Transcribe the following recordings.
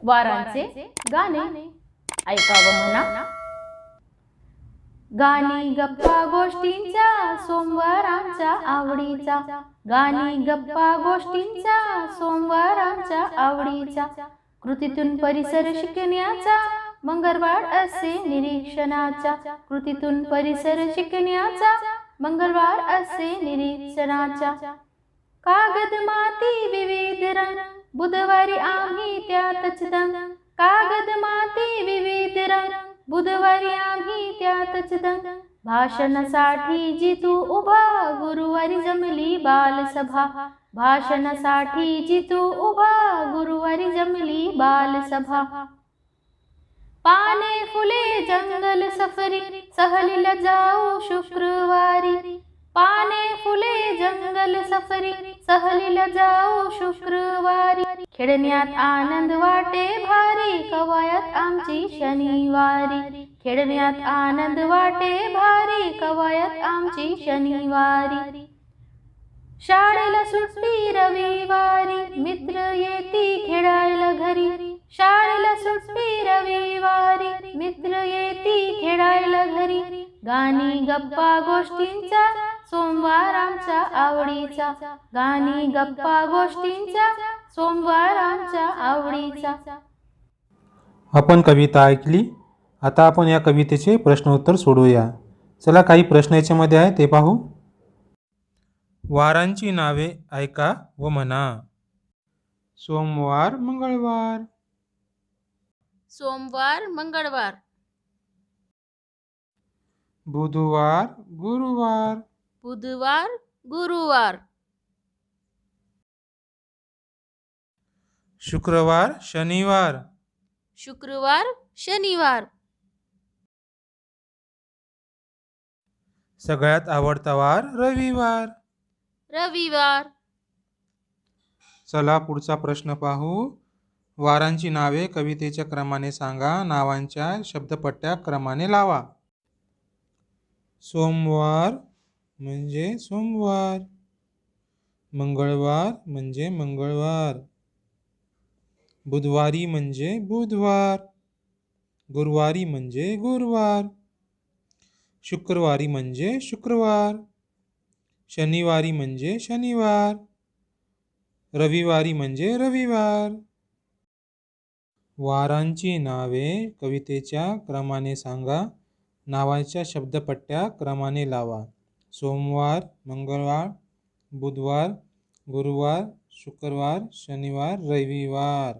वारांचे गाणे ऐकावं म्हणा। गाणी गप्पा गोष्टींचा सोमवार आमच्या आवडीचा, गाणी गप्पा गोष्टींचा सोमवार आमच्या आवडीचा, कृतीतून परिसर शिकण्याचा मंगळवार असे निरीक्षणाचा, कृतीतून परिसर शिकण्याचा मंगळवार असे निरीक्षणाचा, कागद माती विविध रंग बुधवारी आम्ही त्यातच दंग, कागद माती विविध रंग बुधवारी आम्ही त्यातच दंग, भाषणासाठी जितू उभा गुरुवारी जमली बालसभा, भाषणासाठी जितू उभा गुरुवारी जमली बालसभा, पाने फुले जंगल सफरी सहलीला जाऊ शुक्रवारी, पाने फुले जंगल सफरी सहलीला जाऊ शुक्रवारी, खेळण्यात आनंद वाटे भारी कवायत आमची शनिवारी, खेळण्यात आनंद वाटे भारी कवायत आमची शनिवारी, शाळेला सुट्टी रविवारी मित्र येती खेळायला घरी, शाळेला सुट्टी रविवारी मित्र येती खेळायला घरी, गाणी गप्पा गोष्टींचा सोमवार आमच्या आवडीचा, गाणी गप्पा गोष्टींचा सोमवार आमच्या आवडीचा। आपण कविता ऐकली। आता आपण या कवितेचे प्रश्नोत्तर सोडवूया। चला काही प्रश्न याच्यामध्ये आहे ते पाहू। वारांची नावे ऐका व म्हणा। सोमवार मंगळवार, सोमवार मंगळवार, बुधवार गुरुवार, बुधवार गुरुवार, शुक्रवार शनिवार, शुक्रवार शनिवार, सगळ्यात आवडता वार रविवार। रविवार। चला पुढचा प्रश्न पाहू। वारांची नावे कवितेच्या क्रमाने सांगा, नावांच्या शब्दपट्ट्या क्रमाने लावा। सोमवार म्हणजे सोमवार, मंगळवार म्हणजे मंगळवार, बुधवारी म्हणजे बुधवार, गुरुवारी म्हणजे गुरुवार, शुक्रवारी म्हणजे शुक्रवार, शनिवारी म्हणजे शनिवार, रविवारी म्हणजे रविवार। वारांची नावे कवितेच्या क्रमाने सांगा, नावाच्या शब्दपट्ट्या क्रमाने लावा। सोमवार, मंगळवार, बुधवार, गुरुवार, शुक्रवार, शनिवार, रविवार।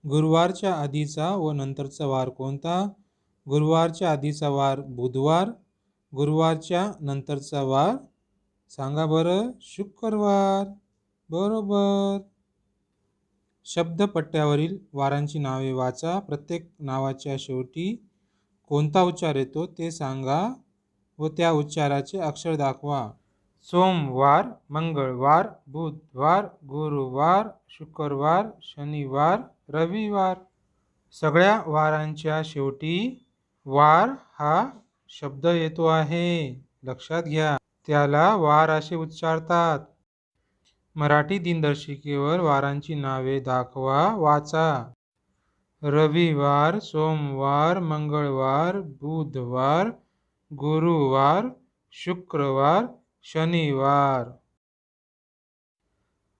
गुरुवारच्या आधीचा व नंतरचा वार कोणता? गुरुवारच्या आधीचा वार बुधवार, गुरुवारच्या नंतरचा वार सांगा बरं, शुक्रवार। बरोबर। शब्दपट्ट्यावरील वारांची नावे वाचा। प्रत्येक नावाच्या शेवटी कोणता उच्चार येतो ते सांगा व त्या उच्चाराचे अक्षर दाखवा। सोमवार, मंगळवार, बुधवार, गुरुवार, शुक्रवार, शनिवार, रविवार। सगळ्या वारांच्या शेवटी वार हा शब्द येतो आहे, लक्षात घ्या। त्याला वार असे उच्चारतात। मराठी दिनदर्शिकेवर वारांची नावे दाखवा, वाचा। रविवार, सोमवार, मंगळवार, बुधवार, गुरुवार, शुक्रवार, शनिवार।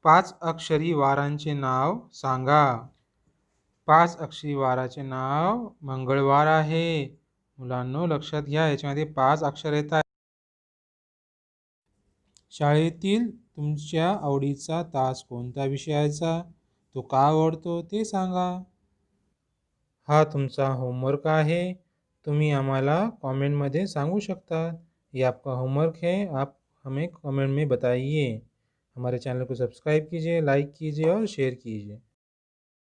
5 अक्षरी वारांचे नाव सांगा। 5 अक्षरी वाराचे नाव मंगळवार आहे। मुलांनो लक्षात घ्या, याच्यामध्ये 5 अक्षर येतात। शाळेतील तुमच्या आवडीचा तास कोणत्या विषयाचा, तो का आवडतो ते सांगा। हा तुमचा होमवर्क आहे। तुम्ही आम्हाला कमेंट में सांगू शकता। ये आपका होमवर्क है, आप हमें कमेंट में बताइए। हमारे चैनल को सब्सक्राइब कीजिए, लाइक कीजिए और शेयर कीजिए।